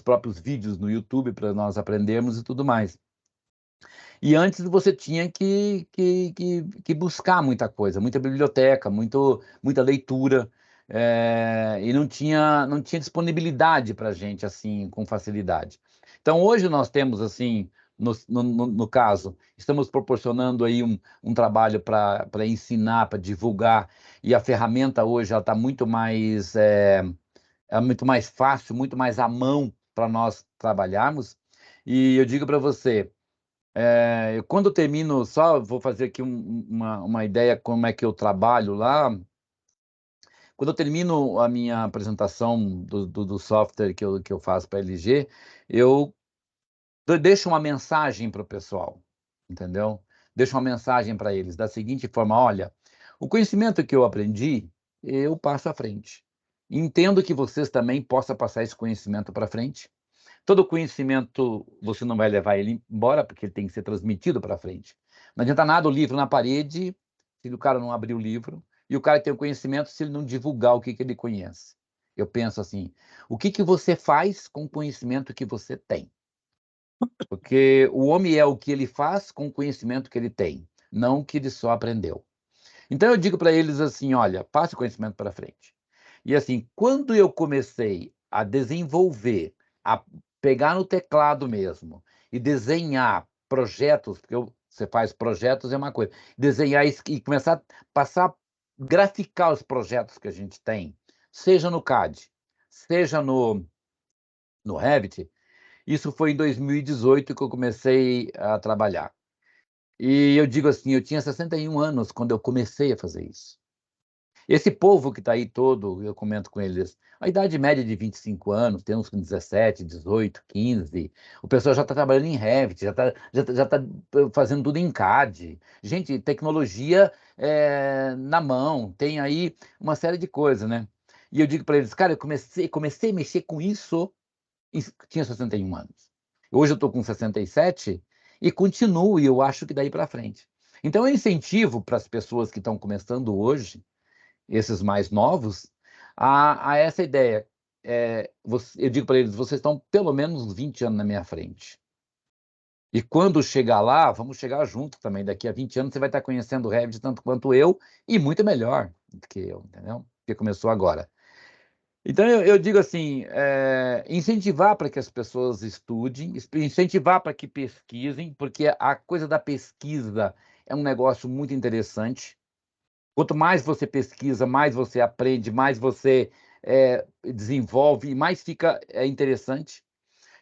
próprios vídeos no YouTube para nós aprendermos e tudo mais. E antes você tinha que buscar muita coisa, muita biblioteca, muita leitura, e não tinha disponibilidade para a gente assim com facilidade. Então hoje nós temos assim, no caso, estamos proporcionando aí um trabalho para ensinar, para divulgar, e a ferramenta hoje ela está muito mais fácil, muito mais à mão para nós trabalharmos. E eu digo para você, quando eu termino, só vou fazer aqui uma ideia como é que eu trabalho lá. Quando eu termino a minha apresentação do software que eu faço para a LG, eu deixo uma mensagem para o pessoal, entendeu? Deixo uma mensagem para eles da seguinte forma: olha, o conhecimento que eu aprendi, eu passo à frente. Entendo que vocês também possam passar esse conhecimento para frente. Todo conhecimento você não vai levar ele embora, porque ele tem que ser transmitido para frente. Não adianta nada o livro na parede, se o cara não abrir o livro, e o cara tem o conhecimento se ele não divulgar o que ele conhece. Eu penso assim, o que você faz com o conhecimento que você tem? Porque o homem é o que ele faz com o conhecimento que ele tem, não o que ele só aprendeu. Então eu digo para eles assim, olha, passe o conhecimento para frente. E assim, quando eu comecei a desenvolver, a pegar no teclado mesmo e desenhar projetos, porque você faz projetos é uma coisa, desenhar e começar a passar, graficar os projetos que a gente tem, seja no CAD, seja no Revit, isso foi em 2018 que eu comecei a trabalhar. E eu digo assim, eu tinha 61 anos quando eu comecei a fazer isso. Esse povo que está aí todo, eu comento com eles, a idade média de 25 anos, tem uns com 17, 18, 15, o pessoal já está trabalhando em Revit, já tá fazendo tudo em CAD. Gente, tecnologia na mão, tem aí uma série de coisas, né? E eu digo para eles, cara, eu comecei a mexer com isso, tinha 61 anos. Hoje eu estou com 67 e continuo, e eu acho que daí para frente. Então eu incentivo para as pessoas que estão começando hoje, esses mais novos, a essa ideia. Eu digo para eles, vocês estão pelo menos uns 20 anos na minha frente. E quando chegar lá, vamos chegar junto também. Daqui a 20 anos você vai estar conhecendo o Revit tanto quanto eu, e muito melhor do que eu, entendeu? Porque começou agora. Então eu digo assim, incentivar para que as pessoas estudem, incentivar para que pesquisem, porque a coisa da pesquisa é um negócio muito interessante. Quanto mais você pesquisa, mais você aprende, mais você desenvolve, mais fica interessante.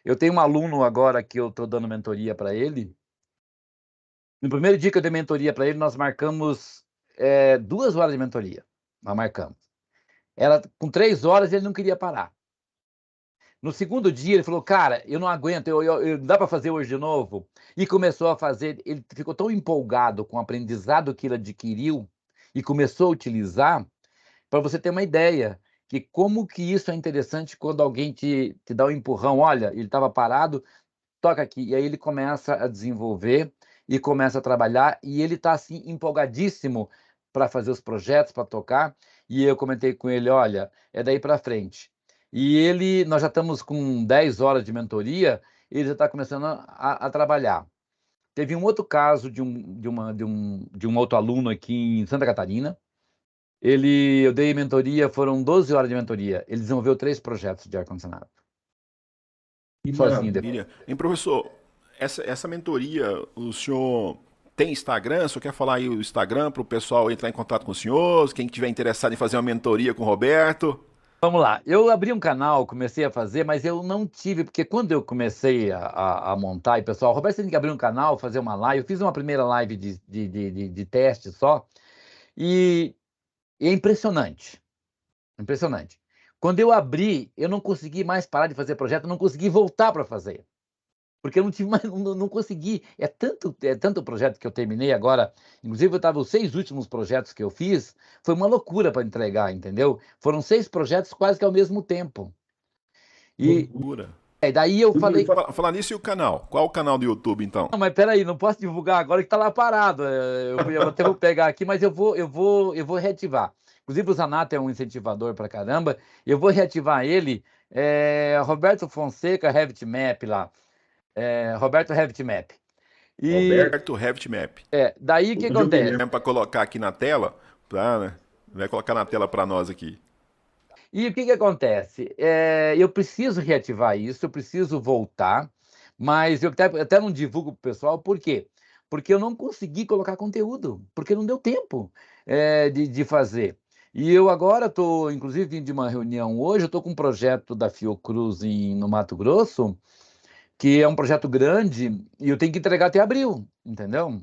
Eu tenho um aluno agora que eu estou dando mentoria para ele. No primeiro dia que eu dei mentoria para ele, nós marcamos 2 horas de mentoria. Nós marcamos. Era com 3 horas e ele não queria parar. No segundo dia, ele falou, cara, eu não aguento, dá para fazer hoje de novo? E começou a fazer, ele ficou tão empolgado com o aprendizado que ele adquiriu e começou a utilizar, para você ter uma ideia, que como que isso é interessante quando alguém te dá um empurrão, olha, ele estava parado, toca aqui, e aí ele começa a desenvolver e começa a trabalhar, e ele está assim empolgadíssimo para fazer os projetos, para tocar, e eu comentei com ele, olha, é daí para frente. E nós já estamos com 10 horas de mentoria, ele já está começando a trabalhar. Teve um outro caso de um outro aluno aqui em Santa Catarina. Eu dei mentoria, foram 12 horas de mentoria. Ele desenvolveu 3 projetos de ar-condicionado. Que Sozinho depois. maravilha. Hein, professor, essa mentoria, o senhor tem Instagram? O senhor quer falar aí o Instagram para o pessoal entrar em contato com o senhor? Quem tiver interessado em fazer uma mentoria com o Roberto? Vamos lá. Eu abri um canal, comecei a fazer, mas eu não tive, porque quando eu comecei a montar, e pessoal, Roberto, você tem que abrir um canal, fazer uma live. Eu fiz uma primeira live de teste só, e é impressionante. Impressionante. Quando eu abri, eu não consegui mais parar de fazer projeto, não consegui voltar para fazer. Porque eu não tive mais, não consegui. É tanto projeto que eu terminei agora. Inclusive, eu estava os 6 últimos projetos que eu fiz, foi uma loucura para entregar, entendeu? Foram 6 projetos quase que ao mesmo tempo. E Loucura. daí eu falei, Falar nisso e o canal? Qual o canal do YouTube, então? não, mas peraí, não posso divulgar agora que está lá parado. Eu até vou pegar aqui, mas eu vou reativar. Inclusive, o Zanato é um incentivador para caramba. Eu vou reativar ele. Roberto Fonseca, Revit Map lá. Roberto Revit Map. E Roberto Revit Map. daí o que acontece? Para colocar aqui na tela, tá, né? Vai colocar na tela para nós aqui. E o que acontece? Eu preciso reativar isso, eu preciso voltar, mas eu até não divulgo para o pessoal, por quê? Porque eu não consegui colocar conteúdo, porque não deu tempo de fazer. E eu agora estou, inclusive, vindo de uma reunião hoje, eu estou com um projeto da Fiocruz no Mato Grosso, que é um projeto grande, e eu tenho que entregar até abril, entendeu?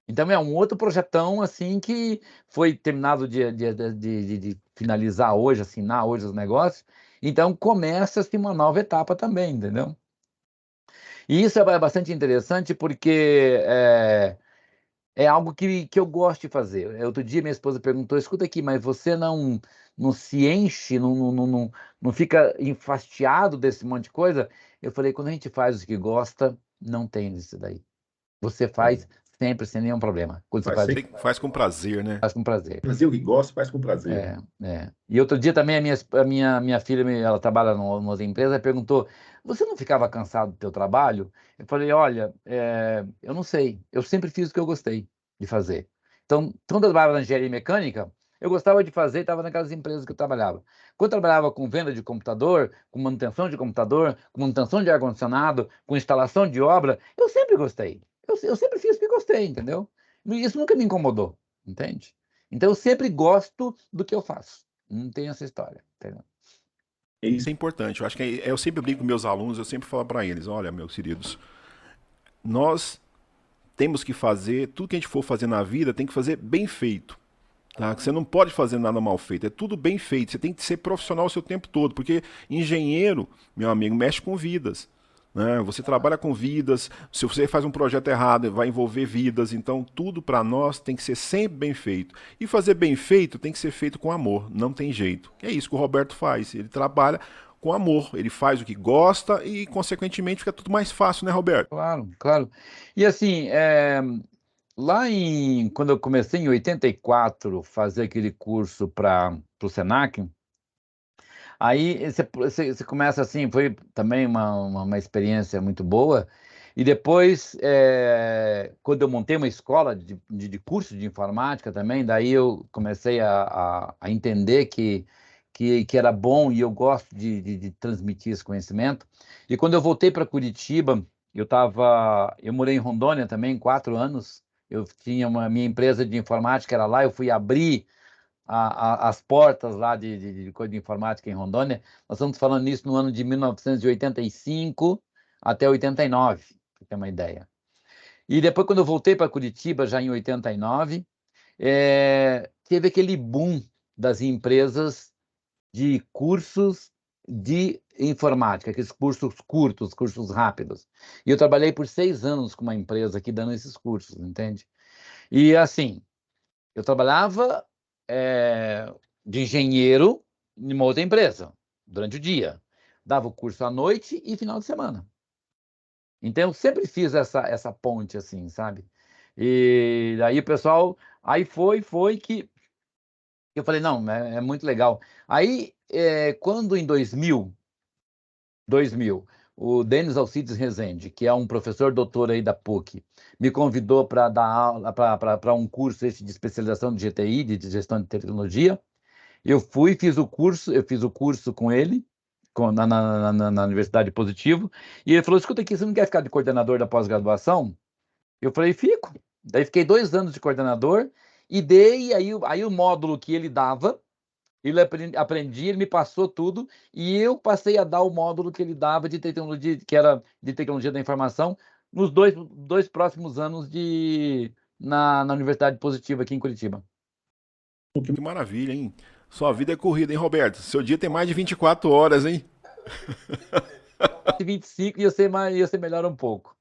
Então é um outro projetão assim que foi terminado de finalizar hoje, assinar hoje os negócios. Então começa-se uma nova etapa também, entendeu? E isso é bastante interessante porque é algo que eu gosto de fazer. Outro dia minha esposa perguntou: escuta aqui, mas você não se enche, não fica enfastiado desse monte de coisa? Eu falei: quando a gente faz o que gosta, não tem isso daí. Você faz sempre sem nenhum problema. Quando você faz Faz com prazer, né? Faz com prazer. Fazer o que gosta, faz com prazer. E outro dia também a minha filha, ela trabalha numa outra empresa, perguntou: você não ficava cansado do teu trabalho? Eu falei: olha, eu não sei, eu sempre fiz o que eu gostei de fazer. Então, quando eu trabalhava na engenharia mecânica, eu gostava de fazer, estava naquelas empresas que eu trabalhava. Quando eu trabalhava com venda de computador, com manutenção de computador, com manutenção de ar-condicionado, com instalação de obra, eu sempre gostei. Eu sempre fiz o que gostei, entendeu? Isso nunca me incomodou, entende? Então, eu sempre gosto do que eu faço. Não tem essa história, entendeu? Isso é importante. Eu acho que eu sempre brinco com meus alunos, eu sempre falo para eles: olha, meus queridos, nós temos que fazer, tudo que a gente for fazer na vida tem que fazer bem feito. Tá? Você não pode fazer nada mal feito, é tudo bem feito. Você tem que ser profissional o seu tempo todo, porque engenheiro, meu amigo, mexe com vidas. Né? Você trabalha com vidas, se você faz um projeto errado, vai envolver vidas, então tudo para nós tem que ser sempre bem feito. E fazer bem feito tem que ser feito com amor, não tem jeito. É isso que o Roberto faz, ele trabalha com amor, ele faz o que gosta e, consequentemente, fica tudo mais fácil, né, Roberto? Claro, claro. E assim, quando eu comecei em 84 fazer aquele curso para o Senac, aí você começa assim, foi também uma experiência muito boa. E depois, quando eu montei uma escola de curso de informática também, daí eu comecei a entender que era bom e eu gosto de transmitir esse conhecimento. E quando eu voltei para Curitiba, eu morei em Rondônia também 4 anos. Eu tinha minha empresa de informática, era lá, eu fui abrir as portas lá de coisa de informática em Rondônia. Nós estamos falando nisso no ano de 1985 até 89, para ter uma ideia. E depois, quando eu voltei para Curitiba, já em 89, teve aquele boom das empresas de cursos de informática, aqueles cursos curtos, cursos rápidos. E eu trabalhei por 6 anos com uma empresa aqui dando esses cursos, entende? E assim, eu trabalhava de engenheiro em uma outra empresa, durante o dia. Dava o curso à noite e final de semana. Então, eu sempre fiz essa ponte, assim, sabe? E aí o pessoal... Aí foi que Eu falei, não, é muito legal. Aí, quando em 2000, o Denis Alcides Rezende, que é um professor doutor aí da PUC, me convidou para dar aula, para um curso esse de especialização de GTI, de gestão de tecnologia. Eu fui, fiz o curso com ele, na Universidade Positivo, e ele falou, escuta aqui, você não quer ficar de coordenador da pós-graduação? Eu falei, fico. Daí fiquei 2 anos de coordenador, e aí o módulo que ele dava, ele aprendi, ele me passou tudo, e eu passei a dar o módulo que ele dava de tecnologia, que era de tecnologia da informação, nos dois próximos anos na Universidade Positiva aqui em Curitiba. Que maravilha, hein? Sua vida é corrida, hein, Roberto? Seu dia tem mais de 24 horas, hein? 25 ia ser melhor um pouco.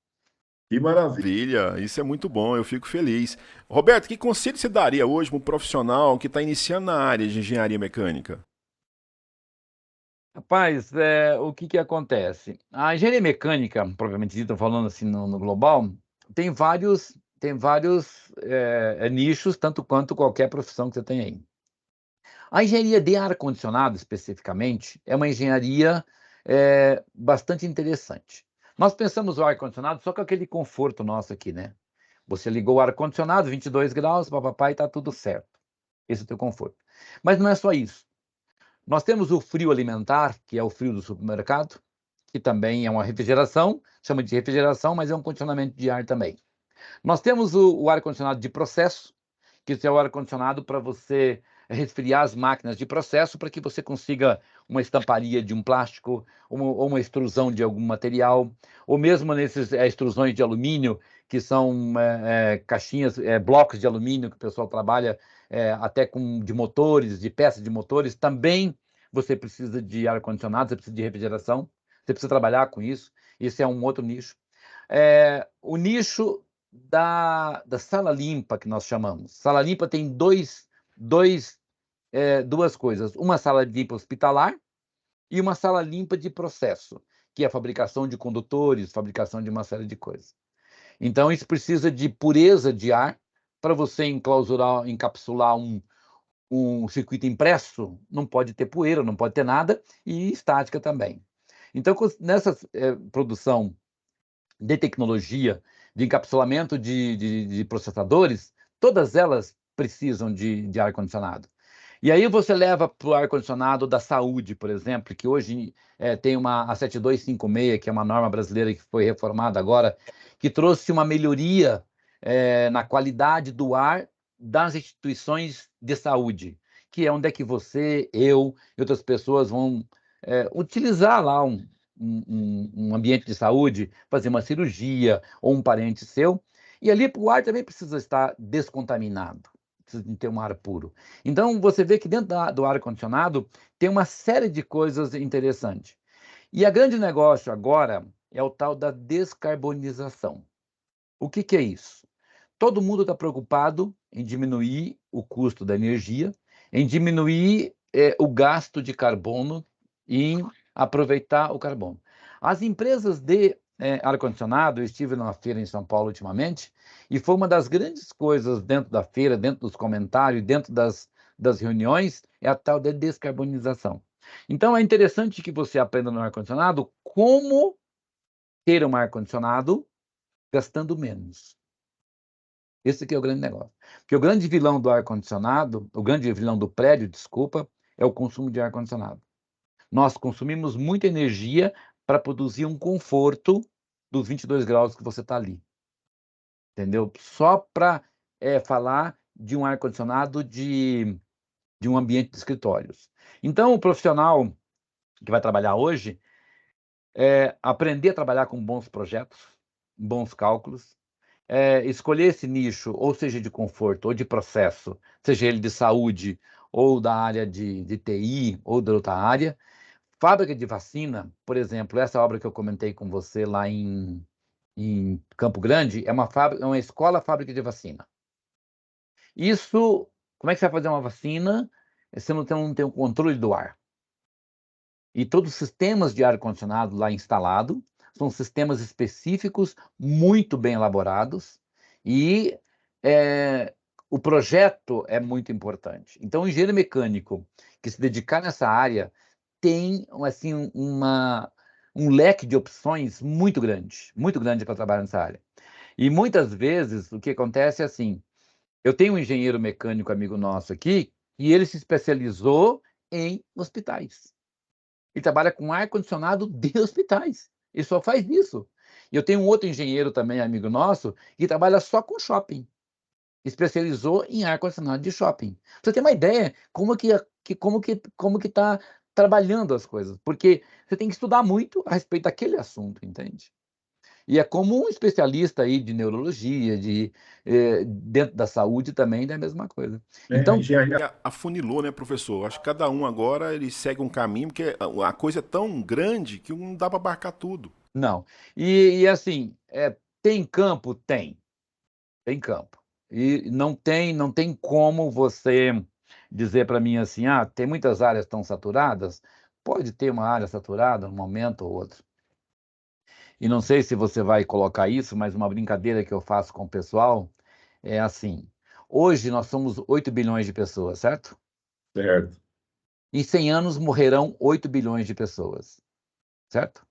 Que maravilha. Maravilha, isso é muito bom, eu fico feliz. Roberto, que conselho você daria hoje para um profissional que está iniciando na área de engenharia mecânica? Rapaz, o que que acontece? A engenharia mecânica, propriamente dita, falando assim no global, tem vários nichos, tanto quanto qualquer profissão que você tem aí. A engenharia de ar-condicionado, especificamente, é uma engenharia bastante interessante. Nós pensamos o ar-condicionado só com aquele conforto nosso aqui, né? Você ligou o ar-condicionado, 22 graus, papapá, e está tudo certo. Esse é o teu conforto. Mas não é só isso. Nós temos o frio alimentar, que é o frio do supermercado, que também é uma refrigeração, chama de refrigeração, mas é um condicionamento de ar também. Nós temos o ar-condicionado de processo, que é o ar-condicionado para você resfriar as máquinas de processo para que você consiga uma estamparia de um plástico, ou uma extrusão de algum material, ou mesmo nesses extrusões de alumínio, que são caixinhas, blocos de alumínio que o pessoal trabalha até de motores, de peças de motores, também você precisa de ar-condicionado, você precisa de refrigeração, você precisa trabalhar com isso, isso é um outro nicho. O nicho da sala limpa, que nós chamamos. Sala limpa tem duas coisas. Uma sala limpa hospitalar e uma sala limpa de processo, que é a fabricação de condutores, fabricação de uma série de coisas. Então, isso precisa de pureza de ar para você encapsular um circuito impresso, não pode ter poeira, não pode ter nada, e estática também. Então, nessa produção de tecnologia, de encapsulamento de processadores, todas elas precisam de ar-condicionado. E aí você leva para o ar-condicionado da saúde, por exemplo, que hoje tem a 7256, que é uma norma brasileira que foi reformada agora, que trouxe uma melhoria na qualidade do ar das instituições de saúde, que é onde é que você, eu e outras pessoas vão utilizar lá um ambiente de saúde, fazer uma cirurgia ou um parente seu, e ali o ar também precisa estar descontaminado, precisa ter um ar puro. Então, você vê que dentro do ar-condicionado tem uma série de coisas interessantes. E a grande negócio agora é o tal da descarbonização. O que que é isso? Todo mundo está preocupado em diminuir o custo da energia, em diminuir o gasto de carbono e em aproveitar o carbono. As empresas de ar-condicionado, eu estive numa feira em São Paulo ultimamente, e foi uma das grandes coisas dentro da feira, dentro dos comentários, dentro das reuniões, é a tal de descarbonização. Então, é interessante que você aprenda no ar-condicionado como ter um ar-condicionado gastando menos. Esse aqui é o grande negócio. Porque o grande vilão do ar-condicionado, o grande vilão do prédio, desculpa, é o consumo de ar-condicionado. Nós consumimos muita energia para produzir um conforto dos 22 graus que você está ali. Entendeu? Só para falar de um ar-condicionado de um ambiente de escritórios. Então, o profissional que vai trabalhar hoje aprender a trabalhar com bons projetos, bons cálculos, escolher esse nicho, ou seja, de conforto, ou de processo, seja ele de saúde, ou da área de TI, ou da outra área. Fábrica de vacina, por exemplo, essa obra que eu comentei com você lá em Campo Grande, é uma escola fábrica de vacina. Isso, como é que você vai fazer uma vacina se você não tem o controle do ar? E todos os sistemas de ar-condicionado lá instalados são sistemas específicos, muito bem elaborados, e o projeto é muito importante. Então, o engenheiro mecânico que se dedicar nessa área tem assim, um leque de opções muito grande para trabalhar nessa área. E muitas vezes o que acontece é assim, eu tenho um engenheiro mecânico amigo nosso aqui, e ele se especializou em hospitais. Ele trabalha com ar-condicionado de hospitais. Ele só faz isso. E eu tenho um outro engenheiro também, amigo nosso, que trabalha só com shopping. Especializou em ar-condicionado de shopping. Pra você ter uma ideia como que está trabalhando as coisas. Porque você tem que estudar muito a respeito daquele assunto, entende? E é como um especialista aí de neurologia, dentro da saúde também é a mesma coisa. Então, afunilou, né, professor? Acho que cada um agora ele segue um caminho, porque a coisa é tão grande que não dá para abarcar tudo. Não. E assim, tem campo? Tem. Tem campo. E não tem como você dizer para mim assim, tem muitas áreas tão saturadas. Pode ter uma área saturada num momento ou outro. E não sei se você vai colocar isso, mas uma brincadeira que eu faço com o pessoal é assim: hoje nós somos 8 bilhões de pessoas, certo? Certo. Em 100 anos morrerão 8 bilhões de pessoas, certo?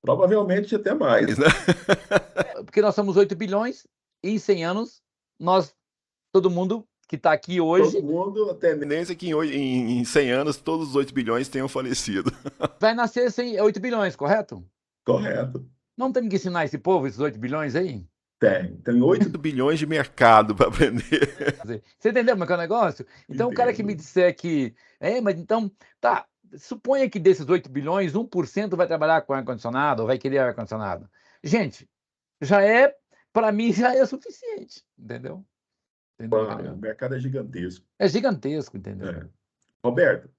Provavelmente até mais, né? Porque nós somos 8 bilhões e em 100 anos, todo mundo que está aqui hoje... Todo mundo, a tendência é que em 100 anos todos os 8 bilhões tenham falecido. Vai nascer 8 bilhões, correto? Correto. Não temos que ensinar esse povo, esses 8 bilhões aí? Tem 8 bilhões de mercado para aprender. Você entendeu como é que é o negócio? Então, o cara que me disser que... mas então, tá, suponha que desses 8 bilhões, 1% vai trabalhar com ar-condicionado, ou vai querer ar-condicionado. Gente, para mim, já é suficiente, entendeu? O mercado é gigantesco. É gigantesco, entendeu? Roberto,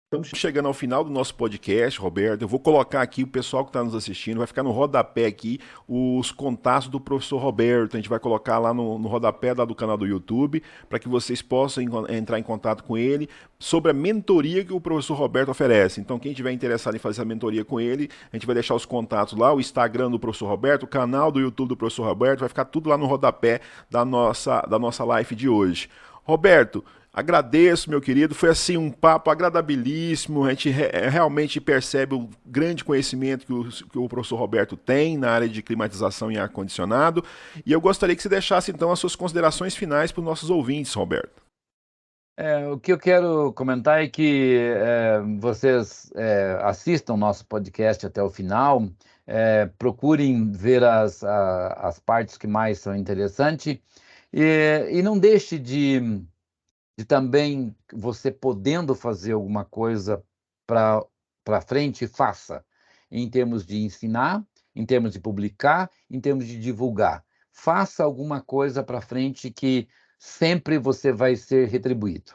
estamos chegando ao final do nosso podcast, Roberto. Eu vou colocar aqui o pessoal que está nos assistindo, vai ficar no rodapé aqui os contatos do professor Roberto. A gente vai colocar lá no rodapé do canal do YouTube, para que vocês possam entrar em contato com ele sobre a mentoria que o professor Roberto oferece. Então, quem tiver interessado em fazer a mentoria com ele, a gente vai deixar os contatos lá, o Instagram do professor Roberto, o canal do YouTube do professor Roberto, vai ficar tudo lá no rodapé da nossa live de hoje. Roberto, agradeço, meu querido, foi assim um papo agradabilíssimo, a gente realmente percebe o grande conhecimento que o professor Roberto tem na área de climatização e ar-condicionado, e eu gostaria que você deixasse então as suas considerações finais para os nossos ouvintes, Roberto. O que eu quero comentar é que vocês assistam o nosso podcast até o final, procurem ver as partes que mais são interessantes, e não deixe de também, você podendo fazer alguma coisa para frente, faça. Em termos de ensinar, em termos de publicar, em termos de divulgar. Faça alguma coisa para frente que sempre você vai ser retribuído.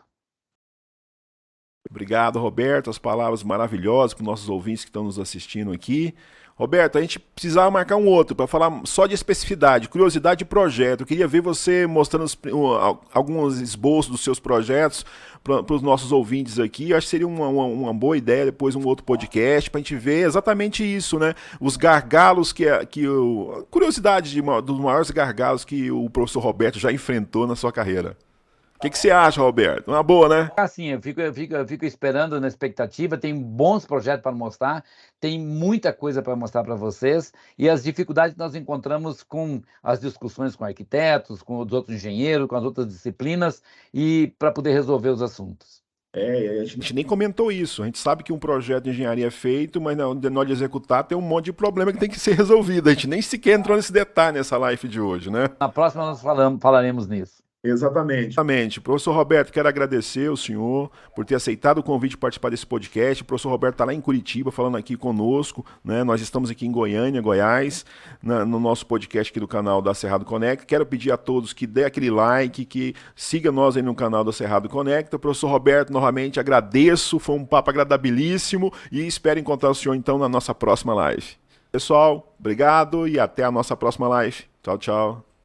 Obrigado, Roberto. As palavras maravilhosas para os nossos ouvintes que estão nos assistindo aqui. Roberto, a gente precisava marcar um outro para falar só de especificidade, curiosidade de projeto. Eu queria ver você mostrando alguns esboços dos seus projetos para os nossos ouvintes aqui. Eu acho que seria uma boa ideia depois um outro podcast para a gente ver exatamente isso, né? Os gargalos curiosidade dos maiores gargalos que o professor Roberto já enfrentou na sua carreira. O que você acha, Roberto? Uma boa, né? Sim, eu fico esperando na expectativa, tem bons projetos para mostrar, tem muita coisa para mostrar para vocês, e as dificuldades que nós encontramos com as discussões com arquitetos, com os outros engenheiros, com as outras disciplinas, e para poder resolver os assuntos. A gente nem comentou isso. A gente sabe que um projeto de engenharia é feito, mas na hora de executar tem um monte de problema que tem que ser resolvido. A gente nem sequer entrou nesse detalhe nessa live de hoje, né? Na próxima nós falaremos nisso. Exatamente. Professor Roberto, quero agradecer o senhor por ter aceitado o convite de participar desse podcast. O professor Roberto está lá em Curitiba falando aqui conosco, né? Nós estamos aqui em Goiânia, Goiás, no nosso podcast aqui do canal da Cerrado Conecta. Quero pedir a todos que dê aquele like, que siga nós aí no canal da Cerrado Conecta. Professor Roberto, novamente agradeço, foi um papo agradabilíssimo e espero encontrar o senhor então na nossa próxima live. Pessoal, obrigado e até a nossa próxima live. Tchau, tchau.